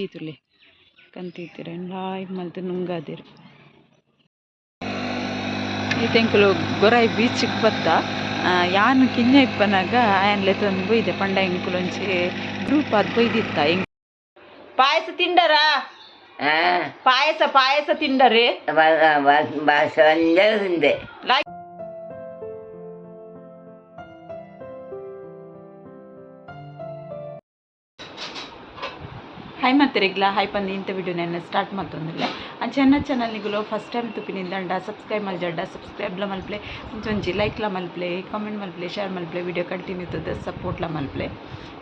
ಈತುಲೆ ಕಂತೀತಿರ ಲಾಯ್ ಮಲ್ತು ನುಂಗಾದಿರು ಈತೆಂಕುಲು ಗೊರಾಯಿ ಬೀಚಿಗೆ ಬತ್ತ ಯಾನು ಕಿಂಜ ಇಪ್ಪನಾಗ ಆಯನ್ಲೆ ತಂದು ಬೊಯ್ದೆ ಪಂಡ ಎಂಕುಲೊಂಚಿ ಗ್ರೂಪ್ ಅದು ಬೊಯ್ದಿತ್ತ ಪಾಯಸ ತಿಂಡರಾ ಪಾಯಸ ತಿಂಡರೆ ತಿಂದೆ ಹಾಯ್ ಮಾತಿರಿಗ್ಲ ಹಾಯ್ ಪಂದು ಇಂಥ ವಿಡಿಯೋ ನಾನು ಸ್ಟಾರ್ಟ್ ಮಾಡ್ತಂದಿಲ್ಲ ಚೆನ್ನ ಚಾನಲ್ನಿಗಳು ಫಸ್ಟ್ ಟೈಮ್ ತುಪ್ಪಿನಿಂದ ಸಬ್ಸ್ಕ್ರೈಬ್ ಮಲ್ಜಡ್ಡ ಸಬ್ಸ್ಕ್ರೈಬ್ಲ ಮಲ್ಪ್ಲೆ ಒಂಚೊಂಜಿ ಲೈಕ್ಲ ಮಲ್ಪ್ಲೆ ಕಾಮೆಂಟ್ ಮಲ್ಪ್ಲೆ ಶೇರ್ ಮಲ್ಪ್ಲೆ ವಿಡಿಯೋ ಕಂಟಿನ್ಯೂ ತದ ಸಪೋರ್ಟ್ಲ ಮಲ್ಪ್ಲೆ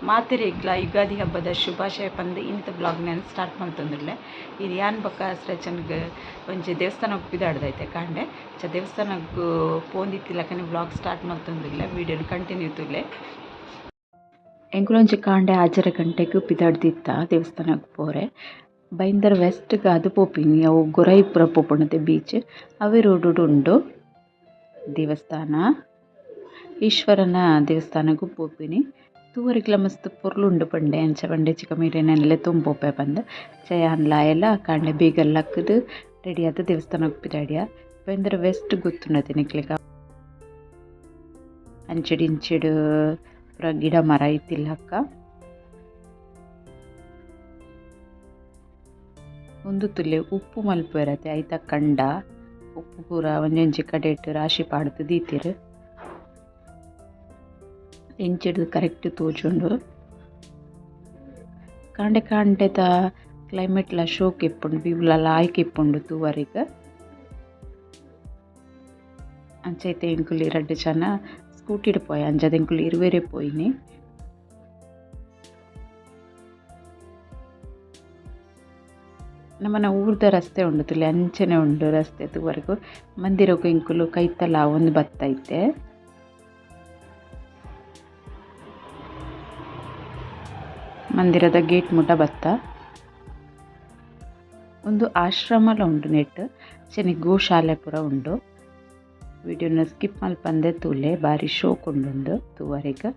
ಮಾತಿರಿಗ್ಲ ಯುಗಾದಿ ಹಬ್ಬದ ಶುಭಾಶಯ ಪಂದು ಇಂಥ ಬ್ಲಾಗ್ ನಾನು ಸ್ಟಾರ್ಟ್ ಮಾಡ್ತಂದಿಲ್ಲ ಇದು ಯಾನ್ ಬಕ್ಕ ಸ್ಟ್ರೆಚನ್ಗೆ ಒಂಚಿ ದೇವಸ್ಥಾನಕ್ಕೆ ಬಿದಾಡ್ದೈತೆ ಕಾಂಡೆ ದೇವಸ್ಥಾನಕ್ಕೆ ಪೋಂದಿತ್ತಿಲ್ಲಕನೆ ಬ್ಲಾಗ್ ಸ್ಟಾರ್ಟ್ ಮಾಡ್ತಂದಿಲ್ಲ ವಿಡಿಯೋನ ಕಂಟಿನ್ಯೂ ತುಲೆ ಎಂಕುಲೊಂಜಿ ಕಾಂಡೆ ಆಜರ ಗಂಟೆಗೆ ಪಿದಾಡ್ದಿತ್ತ ದೇವಸ್ಥಾನಕ್ಕೆ ಪೋರೆ ಬೈಂದರ್ ವೆಸ್ಟ್ಗೆ ಅದು ಪೋಪಿನಿ ಅವು ಗೊರೈಪುರ ಪೋಪುಣತೆ ಬೀಚ್ ಅವೇ ರೋಡ್ ಉಂಡು ದೇವಸ್ಥಾನ ಈಶ್ವರನ ದೇವಸ್ಥಾನಕ್ಕೂ ಪೋಪಿನಿ ತೂವರೆಗ್ಲ ಮಸ್ತ್ ಪೊರ್ಲುಂಡು ಪಂಡೆ ಅಂಚ ಪಂಡೆ ಚಿಕ್ಕ ಮೀರೇನೆಲ್ಲ ತುಂಬೊಪ್ಪೆ ಬಂದು ಚಯಾನ್ಲ ಎಲ್ಲ ಕಾಂಡೆ ಬೀಗಲ್ ಹಾಕಿದು ರೆಡಿ ಆದ ದೇವಸ್ಥಾನಕ್ಕೆ ಪಿದಾಡಿಯ ಬೈಂದರ್ ವೆಸ್ಟ್ ಗೊತ್ತುಂಡತೆ ನಿಕ್ಲಿಗ ಅಂಚೆಡು ಇಂಚೆಡು ಪೂರ ಗಿಡ ಮರ ಇತ್ತಿಲ್ಲ ಅಕ್ಕ ಒಂದು ತುಲೆ ಉಪ್ಪು ಮಲ್ಪ ಇರತ್ತೆ ಐತ ಕಂಡ ಉಪ್ಪು ಪೂರ ಒಂಜೊಂಜಿ ಕಡೆ ಇಟ್ಟು ರಾಶಿ ಪಾಡ್ದು ದೀತಿರು ಎಂಚಿಡ್ದು ಕರೆಕ್ಟ್ ತೋಜುಂಡು ಕಾಂಡೆ ಕಾಂಡೆದ ಕ್ಲೈಮೇಟ್ಲ ಶೋಕ್ ಇಪ್ಪುಂಡು ಬಿವ್ಲ ಆಯ್ಕೆ ಇಪ್ಪುಂಡು ತೂವರಿಗೆ ಅಂಚೈತೆ ಎಂಕುಲಿ ರಡ್ಡು ಜನ ಸ್ಕೂಟಿಡ್ ಪೋಯ ಅಂಜದೆಂಕುಲು ಇರುವೆರೆ ಪೋಯಿನಿ ನಮ್ಮನ ಊರ್ದ ರಸ್ತೆ ಉಂಡು ತುಲೆ ಅಂಚನೆ ಉಂಡು ರಸ್ತೆ ತೂವರೆಗೂ ಮಂದಿರಕ್ಕೂ ಎಂಕುಲು ಕೈತಲ ಒಂದು ಬತ್ತೈತೆ ಮಂದಿರದ ಗೇಟ್ ಮುಟ ಬತ್ತ ಒಂದು ಆಶ್ರಮಲ ಉಂಡು ನೆಟ್ ಚೆನ್ನಿ ಗೋಶಾಲೆ ಪೂರ ಉಂಡು ವಿಡಿಯೋನ ಸ್ಕಿಪ್ ಮಲ್ಪಂದೆ ತೂಲೆ ಬಾರಿ ಶೋಕ್ ಉಂಡು ತೂವರೆಗೆ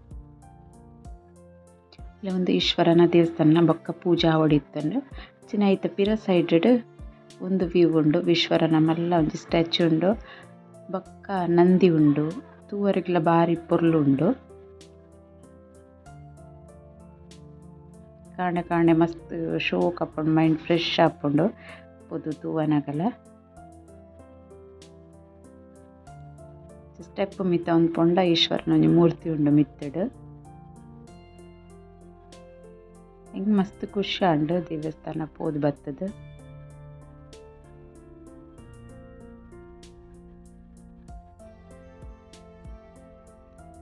ಇಲ್ಲ ಒಂದು ಈಶ್ವರನ ದೇವಸ್ಥಾನ ಬೊಕ್ಕ ಪೂಜಾ ಹೊಡಿತಂಡು ಚಿನ್ನ ಐತ ಪಿರ ಸೈಡ್ ಒಂದು ವ್ಯೂ ಉಂಡು ಈಶ್ವರನ ಮಲ್ಲ ಒಂಜಿ ಸ್ಟ್ಯಾಚ್ಯೂ ಉಂಡು ಬೊಕ್ಕ ನಂದಿ ಉಂಡು ತೂವರೆಗ್ಲ ಬಾರಿ ಪೊರ್ಲುಂಡು ಕಾಣೆ ಕಾಣೆ ಮಸ್ತ್ ಶೋಕ್ ಆಪುಂಡು ಮೈಂಡ್ ಫ್ರೆಶ್ ಆಪುಂಡು ಪೊದು ತೂವನಗಲ ಸ್ಟೆಪ್ ಮಿತ್ತ ಒಂದು ಪೊಂಡ ಈಶ್ವರನ ಒಂಜಿ ಮೂರ್ತಿ ಉಂಡು ಮಿತ್ತಡ್ ಹೆಂಗ್ ಮಸ್ತ್ ಖುಷಿ ಆಂಡು ದೇವಸ್ಥಾನ ಪೋದು ಬತ್ತದ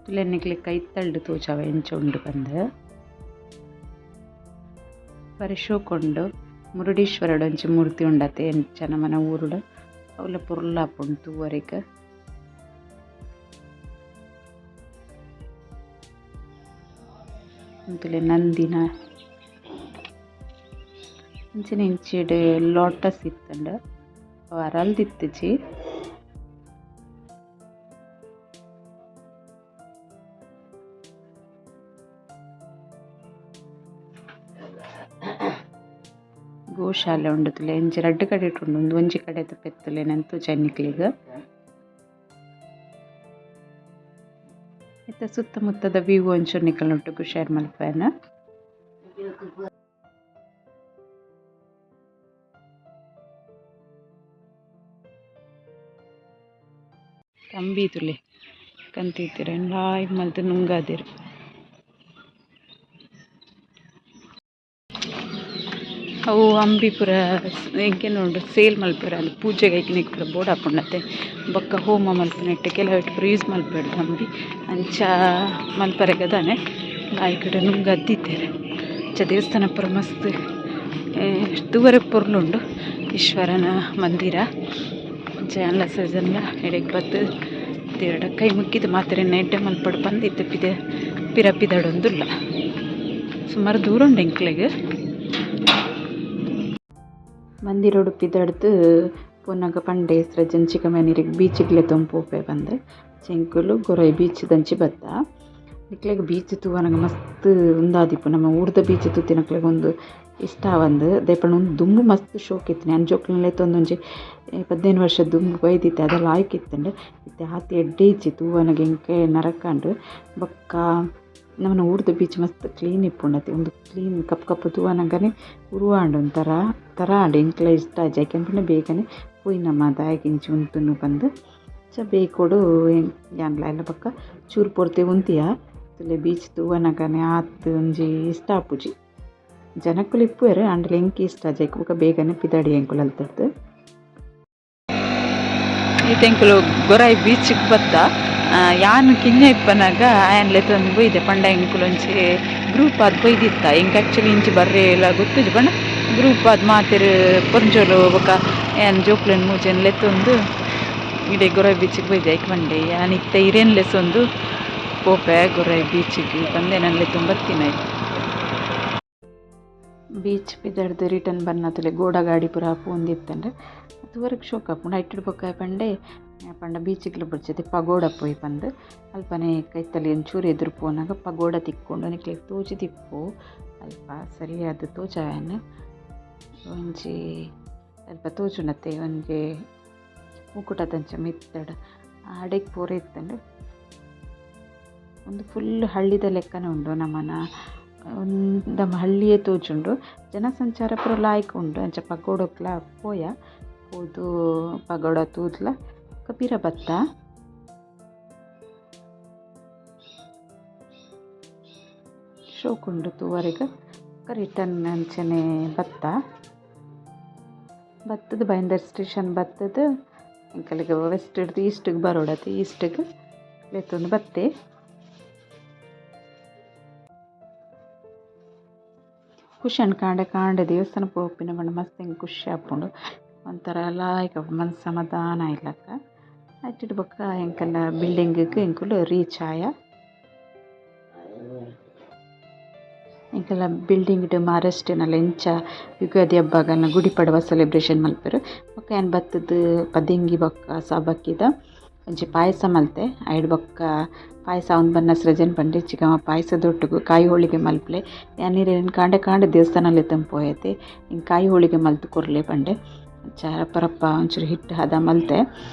ತುಲೆನಿಕ್ಲೆ ಕೈತಳ್ಳು ತೋಜಾವ ಎಂಚ ಉಂಡು ಬಂದ ಬರಿ ಶೋಕೊಂಡು ಮುರುಡೇಶ್ವರಡು ಒಂಚಿ ಮೂರ್ತಿ ಉಂಡತೆ ಎಂಚ ನಮ್ಮನ ಊರುಡು ಅವಲ ಪೊರ್ಲಾಪುಂಡು ತೂವರೆಗೆ ಅಂತಲೇ ನಂದಿನ ಇಂಚಿನ ಇಂಚಿಡು ಲೋಟಸ್ ಇತ್ತಂಡು ಅವು ಅರಲ್ದಿತ್ತಜಿ ಗೋಶಾಲೆ ಉಂಡು ತುಲೆ ಇಂಚಿ ರಡ್ಡು ಕಡೆ ಇಟ್ಟುಂಡು ಒಂದು ಒಂಜಿ ಕಡೆ ಪೆತ್ತುಲೆ ನಂತು ಚೆನ್ನಿಕ್ಲಿಗ ಇತ್ತ ಸುತ್ತಮುತ್ತದ ವ್ಯೂ ಒಂಚೂರು ನಿಕಲ್ನೊಟ್ಟಿಗೂ ಶೇರ್ ಮಲ್ಪೇನ ಕಂಬಿ ತುಲೆ ಕಂತೀತಿರ ಲಾಯ್ ಮಲ್ತು ನುಂಗಾದಿರು ಅವು ಅಂಬಿಪುರ ಎಂಕೆ ನೋಡು ಸೇಲ್ ಮಲ್ಪುರ ಅಲ್ಲಿ ಪೂಜೆಗೆ ಐಕ್ನಿಕ್ ಪೂರ ಬೋರ್ಡ್ ಹಾಕೊಂಡತ್ತೆ ಬೊಕ್ಕ ಹೋಮ ಮಲ್ಪನೆಟ್ಟು ಕೆಲವಟ್ಟು ಪೂರ ಯೂಸ್ ಮಲ್ಪೇಡ್ದು ಅಂಬಿ ಅಂಚ ಮಲ್ಪರೆಗದಾನೆ ಆ ಕಡೆ ನುಂಗದ್ದಿದ್ದೇನೆ ಅಂಚ ದೇವಸ್ಥಾನ ಪೂರ ಮಸ್ತ್ ತೂವರೆ ಪೊರ್ಲುಂಡು ಈಶ್ವರನ ಮಂದಿರ ಅಂಚ ಎಲ್ಲ ಸೀಸನ್ಲ ಎಡೆಗೆ ಬತ್ತು ದೇವರ ಕೈ ಮುಕ್ಕಿದ್ದು ಮಾತ್ರ ನೆಡ್ಡೆ ಮಲ್ಪಡು ಬಂದಿತ್ತು ಪಿರ ಪಿದಾಡೊಂದುಲ್ಲ ಸುಮಾರು ದೂರ ಉಂಡು ಎಂಕ್ಲೆಗೆ ಮಂದಿರೋಡು ಪಿದಾಡ್ದು ಪೊನ್ನಾಗ ಪಂಡೆ ಹೆಸ್ರಜ್ಜನ ಚಿಕ್ಕಮನೇರಿಗೆ ಬೀಚಿಗ್ಲೆ ತೊಂಪೋಪೆ ಬಂದೆ ಚೆಂಕುಲು ಗೊರೈ ಬೀಚ್ ದಂಚಿ ಬತ್ತ ನಿಕ್ಲೆಗ್ ಬೀಚ್ ತೂವನಗ ಮಸ್ತ್ ಉಂದಾದಿಪ್ಪು ನಮ್ಮ ಊರ್ದ ಬೀಚ್ ತೂತಿನಕ್ಲೆಗ್ ಒಂದು ಇಷ್ಟ ಒಂದು ದೇಪಣ್ಣ ಒಂದು ದುಂಬು ಮಸ್ತ್ ಶೋಕ್ ಇತ್ತು ಅಂಜೋಕ್ಲೆತ್ ಒಂದೊಂಜಿ 15 ವರ್ಷದ ದುಂಬು ಬೈದಿತ್ತೆ ಅದೆಲ್ಲ ಆಯ್ಕಿತ್ತಂಡು ಇತ್ತೆ ಹಾತಿ ಎಡ್ಡೆ ಇಜ್ಜಿ ತೂವನಗ ಎಂಕೆ ನರಕಂಡು ಬೊಕ್ಕ ನಮ್ಮನ ಊರ್ದ ಬೀಚ್ ಮಸ್ತ್ ಕ್ಲೀನ್ ಇಪ್ಪುಂಡತಿ ಒಂದು ಕ್ಲೀನ್ ಕಪ್ಪು ತೂವನಗನೆ ಉರುವಾಂಡು ಒಂಥರ ಥರ ಆಂಡು ಎಂಕ್ಲೆ ಇಷ್ಟ ಆಜ್ ಯಾಕೆಂಪುಂಡೆ ಬೇಗನೆ ಪೋಯಿ ನಮ್ಮ ದಾಯಗಿಂಚಿ ಉಂತುನು ಬಂದು ಬೇಕೊಡು ಯಾನ್ಲ ಎಲ್ಲ ಪಕ್ಕ ಚೂರು ಪೊರ್ತೆ ಉಂತಿಯ ತುಲೆ ಬೀಚ್ ತೂವನಗನೆ ಆತು ಒಂಜಿ ಇಷ್ಟ ಆಪುಜಿ ಜನಕ್ಕುಲು ಇಪ್ಪುವೆರು ಅಂಡ್ಲ ಎಂಕಿ ಇಷ್ಟ ಜೈಕ್ ಬೊಕ ಬೇಗನೆ ಪಿದಾಡಿ ಎಂಕುಲು ಅಲ್ತದ್ದು ಈತೆಂಕುಲು ಗೊರಾಯಿ ಬೀಚಿಗೆ ಬತ್ತ ಯಾನು ಕಿಂಜ ಇಪ್ಪನಾಗ ಆಯನ್ಲೆ ತಂದು ಬೊಯ್ದೆ ಪಂಡ ಎಂಕುಲು ಒಂಚಿ ಗ್ರೂಪ್ ಅದು ಬೊಯ್ದಿತ್ತ ಎಂಕ್ ಆ್ಯಕ್ಚುಲಿ ಇಂಚಿ ಬರ್ರೆ ಎಲ್ಲ ಗೊತ್ತಿದ್ದು ಪಂಡ ಗ್ರೂಪ್ ಅದು ಮಾತೆರು ಪೊಂಜೋಲು ಬೊಕ ಏನು ಜೋಕ್ಲೆನ್ ಮೂಜೆನ್ಲೆ ತಂದು ಇಡೀ ಗೊರಾಯಿ ಬೀಚಿಗೆ ಬೈದೆ ಐಕ್ ಮಂಡೆ ಯಾನ್ ಇತ್ತ ಇರೇನ್ ಲೆಸೊಂದು ಪೋಪೆ ಗೊರಾಯಿ ಬೀಚಿಗೆ ಬಂದೆ ನನ್ಲೆ ತುಂಬತ್ತಿನ ಬೀಚ್ ಪಿದಡ್ದು ರಿಟರ್ನ್ ಬನ್ನತಲೆ ಗೋಡ ಗಾಡಿ ಪೂರ ಪೋಂದಿತ್ತಂದ್ರೆ ಅದುವರೆಗೆ ಶೋಕ ಪುಂಡ ಇಟ್ಟಿಡ್ ಬೊಕ್ಕ ಪಂಡೆ ಪಂಡ ಬೀಚಿಗೆ ಬಿಡ್ಚದೆ ಪಗೋಡ ಪೋಯ್ ಬಂದು ಅಲ್ಪನೆ ಕೈತಲ್ಲಿ ಒಂಚೂರು ಎದುರು ಪೋನಾಗ ಪಗೋಡ ತಿಕ್ಕೊಂಡು ನಿಕ್ಲೆ ತೋಜಿ ತಿಪ್ಪು ಅಲ್ಪ ಸರಿಯಾದ ತೋಜಾಯನ್ ಒಂಜಿ ಅಲ್ಪ ತೋಜುನತ್ತೆ ಒಂಜಿ ಮುಕುಟದಂಚ ಮಿತ್ತಡ ಅಡೆಗೆ ಪೂರ ಇತ್ತಂಡು ಒಂದು ಫುಲ್ ಹಳ್ಳಿದ ಲೆಕ್ಕನೇ ಉಂಡು ನಮ್ಮನ ನಮ್ಮ ಹಳ್ಳಿಯೇ ತೋಜುಂಡು ಜನಸಂಚಾರ ಪೂರ ಲಾಯ್ಕ್ ಉಂಡು ಅಂಚ ಪಗೋಡಕ್ಲ ಪೋಯ ಹೋದು ಪಗೋಡ ತೂದ್ಲ ಕಬೀರ ಬತ್ತ ಶೋಕುಂಡು ತೂವರೆಗೆ ರಿಟರ್ನ್ ಅಂಚನೆ ಬತ್ತದ ಬೈಂದರ್ ಸ್ಟೇಷನ್ ಬತ್ತದ ಎಂಕಲಿಗೆ ವೆಸ್ಟ್ ಹಿಡ್ದು ಈಸ್ಟಿಗೆ ಬರೋಡತಿ ಈಸ್ಟಿಗೆ ಲೆತ್ತೊಂದು ಬತ್ತೆ ಖುಷಿ ಕಾಂಡೆ ದೇವಸ್ಥಾನ ಪೋಪಿನ ಬಣ್ಣ ಮಸ್ತ್ ಹೆಂಗೆ ಖುಷಿ ಆಪುಂಡು ಒಂಥರ ಲಾಯ್ಕ ಮನ್ಸು ಸಮಾಧಾನ ಇಲ್ಲಕ್ಕ ಆಯ್ತಿಟ್ಟು ಬೊಕ್ಕ ಎಂಕಲ್ಲ ಬಿಲ್ಡಿಂಗಿಗೆ ಎಂಕುಲು ರೀಚ್ ಆಯ ಎಂಕಲ್ಲ ಬಿಲ್ಡಿಂಗ್ ಮಹಾರಾಷ್ಟ್ರನಲ್ಲಿ ಎಂಚ ಯುಗಾದಿ ಹಬ್ಬಗಳನ್ನ ಗುಡಿ ಪಡವ ಸೆಲೆಬ್ರೇಷನ್ ಮಲ್ಪರು ಬೊಕ್ಕ ಏನು ಬತ್ತದ ಪದಿಂಗಿ ಬೊಕ್ಕ ಸಬಕ್ಕಿದ ಒಂಚಿ ಪಾಯಸ ಮಲ್ತೆ ಐಡ್ ಬೊಕ್ಕ ಪಾಯಸ ಅವ್ನು ಬನ್ನ ಸೃಜನ್ ಪಂಡೆ ಚಿಕ್ಕಮ್ಮ ಪಾಯಸದೊಟ್ಟಿಗೂ ಕಾಯಿ ಹೋಳಿಗೆ ಮಲ್ಪಲೆ ಯಾನೀರೇನು ಕಾಂಡೆ ದೇವಸ್ಥಾನಲ್ಲಿ ತಂಪೋಯತೆ ಹಿಂಗೆ ಕಾಯಿ ಹೋಳಿಗೆ ಮಲ್ತು ಕೊರ್ಲೆ ಪಂಡೆ ಪರಪ್ಪ ಒಂಚೂರು ಹಿಟ್ಟು ಹದ ಮಲ್ತೆ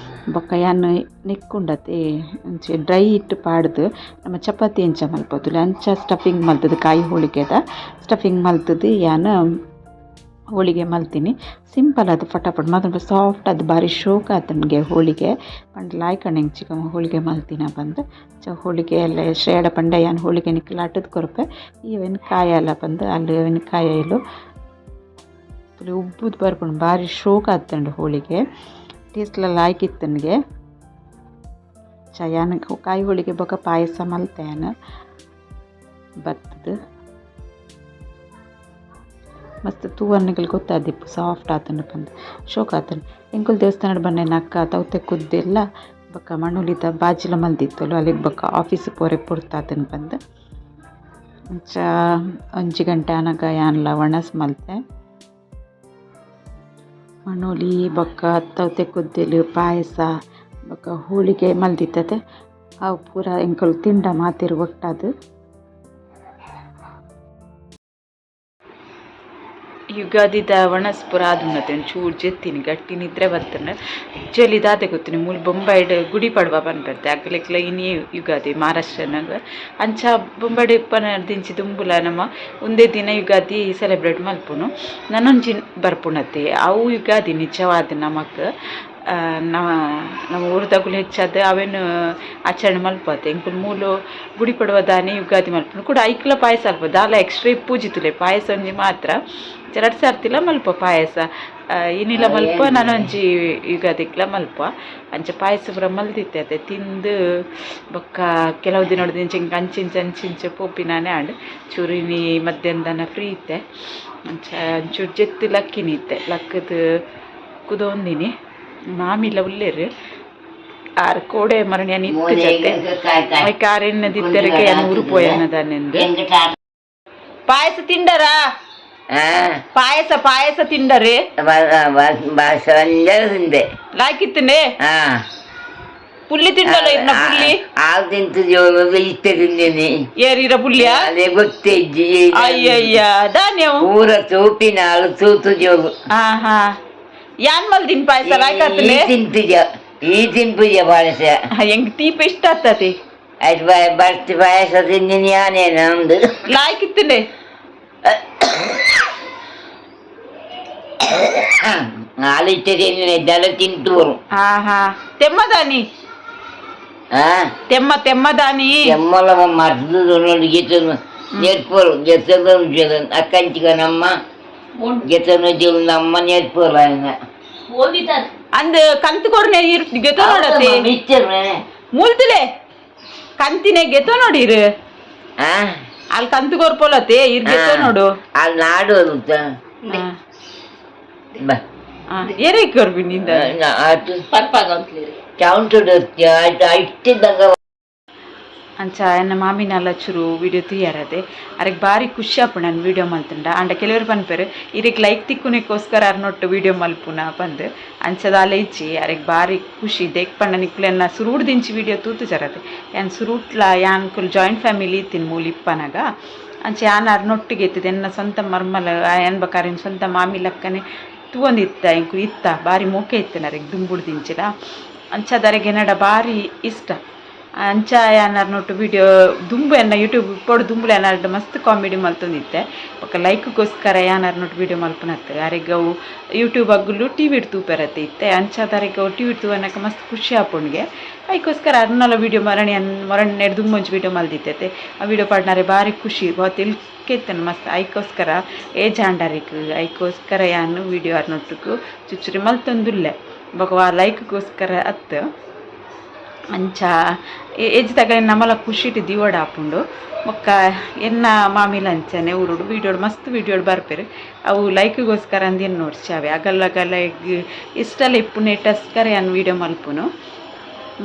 ಬೊಕ್ಕ ಯಾನು ನೆಕ್ಕುಂಡತೆ ಒಂಚಿ ಡ್ರೈ ಹಿಟ್ಟು ಪಾಡ್ದು ನಮ್ಮ ಚಪಾತಿ ಎಂಚ ಮಲ್ಪೋದು ಅಂಚ ಸ್ಟಫಿಂಗ್ ಮಲ್ತದು ಕಾಯಿ ಹೋಳಿಗೆದ ಸ್ಟಫಿಂಗ್ ಮಲ್ತದು ಯಾನು ಹೋಳಿಗೆ ಮಲ್ತೀನಿ ಸಿಂಪಲ್ ಅದು ಫಟಾಫಟ್ ಮಾತ್ರ ಸಾಫ್ಟ್ ಅದು ಭಾರಿ ಶೋಕ ಆತು ನನಗೆ ಹೋಳಿಗೆ ಪಂಡ ಲಾಯ್ಕಂಡು ಹೆಂಗೆ ಚಿಕ್ಕಮ್ಮ ಹೋಳಿಗೆ ಮಲ್ತಿನ ಬಂದು ಹೋಳಿಗೆ ಎಲ್ಲ ಶ್ರೇಡ ಪಂಡ ಯಾನು ಹೋಳಿಗೆ ನಿಕ್ಕಲು ಆಟದ ಕೊರಪೆ ಇವೇನು ಕಾಯಲ್ಲ ಬಂದು ಅಲ್ಲಿ ಇವೇನು ಕಾಯಲು ಉಬ್ಬುದು ಬರ್ಕೊಂಡು ಭಾರಿ ಶೋಕ ಆತಂಡು ಹೋಳಿಗೆ ಟೇಸ್ಟ್ಲ ಲಾಯ್ಕಿತ್ತು ನನಗೆ ಯಾನು ಕಾಯಿ ಹೋಳಿಗೆ ಬೊಕ್ಕ ಪಾಯಸ ಮಲ್ತೆ ಯಾನು ಬತ್ತದು ಮಸ್ತ್ ತೂವರ್ನಿಗಳು ಗೊತ್ತಾದಿಪ್ಪು ಸಾಫ್ಟ್ ಆತನು ಬಂದು ಶೋಕ ಆತನು ಎಂಕುಲ್ ದೇವಸ್ಥಾನ ಬನ್ನೆ ನಕ್ಕ ತವತೆ ಕುದ್ದೆಲ್ಲ ಬೊಕ್ಕ ಮಣ್ಣುಲಿತ ಬಾಜಿಲ ಮಲ್ದಿತ್ತಲು ಅಲ್ಲಿಗೆ ಬೊಕ್ಕ ಆಫೀಸ್ ಪೋರೆ ಪುರ್ತಾತನು ಬಂದು ಅಂಚ 1 ಗಂಟೆ ಅನಗ ಯಾನ್ಲ ಒಣಸ್ ಮಲ್ತೆ ಮಣ್ಣುಲಿ ಬೊಕ್ಕ ತವತೆ ಕುದ್ದೆಲು ಪಾಯಸ ಬೊಕ್ಕ ಹೋಳಿಗೆ ಮಲ್ದಿತ್ತತೆ ಅವು ಪೂರ ಎಂಕುಲು ತಿಂಡ ಮಾತಿರು ಒಟ್ಟದು ಯುಗಾದಿದ ಒಣಸ್ಪುರ ಆದುಂಡತೆ ಒಂಚೂರು ಜೆತ್ತೀನಿ ಗಟ್ಟಿ ನಿದ್ರೆ ಬರ್ತನೆ ಆ್ಯಕ್ಚುಲಿ ದಾದೆ ಗೊತ್ತೀನಿ ಮೂಲ ಬೊಂಬೈಡ್ ಗುಡಿ ಪಡ್ವ ಬಂದ್ಬಿಡ್ತೆ ಅಗ್ಲೆಕ್ಲ ಇನ್ನೇ ಯುಗಾದಿ ಮಹಾರಾಷ್ಟ್ರನಾಗ ಅಂಚ ಬೊಂಬೈಡ್ ಇಪ್ಪನ ದಿಂಚಿ ತುಂಬುಲ ನಮ್ಮ ಒಂದೇ ದಿನ ಯುಗಾದಿ ಸೆಲೆಬ್ರೇಟ್ ಮಲ್ಪುನು ನನ್ನೊಂಜಿ ಬರ್ಪುಣತೆ ಅವು ಯುಗಾದಿ ನಿಜವಾದ ನಮಕ್ ನಮ್ಮ ಊರದಾಗುಲು ಹೆಚ್ಚಾದ ಅವೇನು ಆಚರಣೆ ಮಲ್ಪತ್ತೆ ಎಂಕುಲು ಮೂಲು ಗುಡಿ ಪಡುವ ದಾನೆ ಯುಗಾದಿ ಮಲ್ಪನು ಕೂಡ ಐಕ್ಲ ಪಾಯಸ ಅಲ್ಪ ದಾಲ ಎಕ್ಸ್ಟ್ರಾ ಪೂಜಿತುಲೆ ಪಾಯಸ ಒಂಜಿ ಮಾತ್ರ 2 ಸರ್ತಿಲ ಮಲ್ಪ ಪಾಯಸ ಇನ್ನಿಲ್ಲ ಮಲ್ಪ ನಾನೊಂಜಿ ಯುಗಾದಿಕ್ಲ ಮಲ್ಪ ಅಂಚ ಪಾಯಸ ಪೂರ ಮಲ್ದಿತ್ತೆ ಅದೇ ತಿಂದು ಬೊಕ್ಕ ಕೆಲವು ದಿನ ಹಿಂಗೆ ಅಂಚಿಂಚ ಪೋಪಿನಾನೆ ಆಂಡ್ ಚೂರಿನಿ ಮಧ್ಯಾಹ್ನದನ ಫ್ರೀ ಇತ್ತೆ ಅಂಚ ಒಂಚೂರು ಜೆತ್ತು ಲಕ್ಕಿನಿ ಇತ್ತೆ ಲಕ್ಕದು ಕುದೊಂದಿನಿ ಮಾಮಿಲ್ಲ ಉಲ್ಲೇರು ಆರು ಕೋಡೆ ಮರಣಿ ನಿತ್ತು ಜತೆ ಕಾರೆನ್ನದಿದ್ದರಿಗೆ ಊರು ಪೋಯನ್ನದನೆಂದು ಪಾಯಸ ತಿಂಡರಾ ಪಾಯಸ ತಿಂಡರೆ ತಿಂದೆ ಲಾಯ್ಕಿತ್ತಂಡೆ ಪುಲ್ಲಿ ತಿಂಡಲ್ಲ ಇರ್ನ ಪುಲ್ಲಿ ಹಾಲು ತಿಂತಿದ್ದೇವೆ ಇಷ್ಟ ತಿಂದೇನೆ ಏರಿರ ಪುಲ್ಲಿಯ ಅದೇ ಗೊತ್ತೇ ಅಯ್ಯಯ್ಯ ಧಾನ್ಯವು ಪೂರ ಸೋಪಿನ ಹಾಲು ತೂತು ಜೋಗು ಹಾ ಹಾ ಯಾನ್ ಮಲ್ದಿನ್ ಪಾಯಸ ಲಾಯ್ಕತ್ತಲೆ ತಿಂತಿದ್ಯ ಈ ತಿನ್ಪುಜ ಪಾಯಸ ಹೆಂಗ್ ತೀಪ ಇಷ್ಟ ಆಗ್ತತಿ ಆಯ್ತು ಬರ್ತಿ ಪಾಯಸ ತಿಂದಿನಿ ಯಾನೇನ ಒಂದು ಲಾಯ್ಕಿತ್ತಲೆ ಹಾಲಿಟ್ಟ ತಿಂದಿನಿ ದಳ ತಿಂತು ಹಾ ಹಾ ತೆಮ್ಮದಾನಿ ತೆಮ್ಮದಾನಿ ಎಮ್ಮಲ ಮರ್ದು ನೋಡಿ ಗೆತನು ನೆರ್ಪೋರು ಗೆತನು ಅಕ್ಕಂಚಿಗ ನಮ್ಮ ಗೆತನು ಜೀವ ನಮ್ಮ ನೆರ್ಪೋರು ಅಂದ್ ಕಂತು ಕೊರ್ನೆ ಗೆತ ನೋಡತ್ತೆ ಮೂಲ್ತಿಲೆ ಕಂತಿನೇ ಗೆತ ನೋಡಿರು ಅಲ್ಲಿ ಕಂತು ಕೊರ್ಪೋಲತ್ತೆ ಇರ್ ಗೆತ ನೋಡು ಅಲ್ಲಿ ನಾಡೋದು ಏರೈಕ್ ಕೊರ್ಬಿ ನಿಂದ ಇಟ್ಟಿದ್ದಂಗ ಅಂಚ ಎನ್ನ ಮಾಮಿನಲ್ಲ ಚೂರು ವಿಡಿಯೋ తీయరದೆ ಅರೆಗ್ ಬಾರಿ ಖುಷಿ ಆಪು ನಾನು ವಿಡಿಯೋ ಮಲ್ತುಂಡ ಅಂಡ ಕೆಲವರು ಪನ್ಪೇರು ಇರೆಗ್ ಲೈಕ್ ತಿಕ್ಕುನಿಕ್ಕೋಸ್ಕರ ಅರ್ನೊಟ್ಟು ವಿಡಿಯೋ ಮಲ್ಪುನ ಬಂದು ಅಂಚದಾಲ ಇಚ್ಚಿ ಅರೆಗ್ ಬಾರಿ ಖುಷಿ ದೇಕ್ ಪಂಡ ನಿಕ್ಲೆನ್ನ ಸುರೂಡ್ ದಿಂಚಿ ವಿಡಿಯೋ ತೂತು ಜರದೆ ಯಾನ್ ಸುರೂಟ್ಲ ಯಾನ್ಕುಲ್ ಜಾಯಿಂಟ್ ಫ್ಯಾಮಿಲಿ ಇತ್ತಿನ ಮೂಲ ಇಪ್ಪನಾಗ ಅಂಚೆ ಯಾನ್ ಅರ್ನೊಟ್ಟಿಗೆ ಎತ್ತಿದೆ ಎನ್ನ ಸ್ವಂತ ಮರ್ಮಲ ಏನ್ ಬೇಕಾರೆ ಸ್ವಂತ ಮಾಮಿ ಲಕ್ಕನೆ ತೂವೊಂದಿತ್ತ ಇಂಕು ಇತ್ತ ಬಾರಿ ಮೋಕೆ ಇತ್ತು ನರೆಗ್ ದುಂಬುಡು ದಿಂಚಿಲ ಅಂಚದರೆಗೆ ನಡ ಬಾರಿ ಇಷ್ಟ ಅಂಚ ಯಾನರ್ನೊಟ್ಟು ವಿಡಿಯೋ ದುಂಬು ಎನ್ನ ಯೂಟ್ಯೂಬ್ ಪೋಡು ದುಂಬುಲು ಏನಾರ್ಡು ಮಸ್ತ್ ಕಾಮಿಡಿ ಮಲ್ತೊಂದಿತ್ತೆ ಬೊಕ್ಕ ಲೈಕ್ಗೋಸ್ಕರ ಯಾನರ್ನೊಟ್ಟು ವಿಡಿಯೋ ಮಲ್ಪುನತ್ತೆ ಅರೆಗ್ ಅವು ಯೂಟ್ಯೂಬ್ ಅಗ್ಗುಲು ಟಿವಿ ತೂಪೆರತ್ತೆ ಇತ್ತೆ ಅಂಚದರೆಗ್ ಅವು ಟಿವಿ ತೂವನಕ ಮಸ್ತ್ ಖುಷಿ ಆಪುಣ್ಗೆ ಅದಕ್ಕೋಸ್ಕರ ಅರ್ನಲ ವಿಡಿಯೋ ಮರಣಿ ನೆಡ್ದು ಮುಂಚೆ ವಿಡಿಯೋ ಮಲ್ದಿತ್ತೈತೆ ಆ ವಿಡಿಯೋ ಪಾಡ್ನಾರೆ ಭಾರಿ ಖುಷಿ ಬಾತ್ ಇಲ್ಕೆತ್ತೇನೆ ಮಸ್ತ್ ಅದಕ್ಕೋಸ್ಕರ ಏಜ್ ಆಂಡರಿಕ್ ಅದಕ್ಕೋಸ್ಕರ ಯಾನು ವಿಡಿಯೋ ಅರ್ನೊಟ್ಟುಕು ಚುಚ್ಚುರಿ ಮಲ್ತೊಂದುಲ್ಲೆ ಬೊಕ ಲೈಕ್ಗೋಸ್ಕರ ಅತ್ತು ಅಂಚ ಏಜ್ ತಗ ನಮ್ಮಲ ಖುಷಿಟ್ಟು ದಿವಡ ಆಪುಂಡು ಬೊಕ್ಕ ಎನ್ನ ಮಾಮಿಲ ಅಂಚನೆ ಊರುಡು ವಿಡಿಯೋಡು ಮಸ್ತ್ ವಿಡಿಯೋಡು ಬರ್ಪೇರು ಅವು ಲೈಕ್ಗೋಸ್ಕರ ಅಂದೇನು ನೋಡ್ಚಾವೆ ಅಗಲ್ಲ ಇಷ್ಟಲ್ಲ ಇಪ್ಪು ನೆಟ್ಟಸ್ಕರ ಯಾನು ವಿಡಿಯೋ ಮಲ್ಪುನು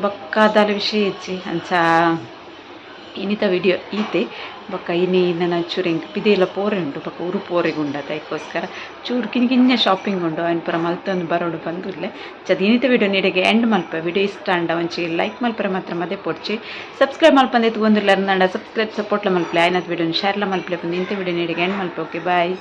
ಬೊಕ್ಕ ಅದಾಲ ವಿಷಯ ಇಜ್ಜಿ ಅಂಚ ಇನ್ನಿತ ವಿಡಿಯೋ ಈತೆ ಬೊಕ್ಕ ಇನಿ ನನ್ನ ಚೂರು ಹೆಂಗೆ ಪಿದೆಲ್ಲ ಪೋರೆ ಉಂಟು ಬೊಕ್ಕ ಊರು ಪೋರೆಗೆ ಉಂಡದ ಅದಕ್ಕೋಸ್ಕರ ಚೂರು ಕಿನ್ಕಿನ್ನೆ ಶಾಪಿಂಗ್ ಉಂಡು ಅವನ ಪುರ ಮಲ್ತೊಂದು ಬರೋಡು ಬಂದುರ್ಲೆ ಚದ ಇನ್ನಿತ ವಿಡಿಯೋ ನೀಡಿಗೆ ಎಂಡ್ ಮಲ್ಪ ವಿಡಿಯೋ ಇಷ್ಟ ಅಂಡ ಒಂಚಿ ಲೈಕ್ ಮಲ್ಪರ ಮಾತ್ರ ಮದೆ ಪೊಡ್ಚಿ ಸಬ್ಸ್ಕ್ರೈಬ್ ಮಲ್ಪಂದೆ ತಗೊಂದಿಲ್ಲ ಸಬ್ಸ್ಕ್ರೈಬ್ ಸಪೋರ್ಟ್ಲ ಮಲ್ಪಲೆ ಆಯ್ನದ ವಿಡಿಯೋನ ಶೇರ್ಲ ಮಲ್ಪಲೆ ಬಂದು ಇಂಥ ವಿಡಿಯೋ ನೀಡಿಗೆ ಎಂಡ್ ಮಲ್ಪ ಓಕೆ ಬಾಯ್.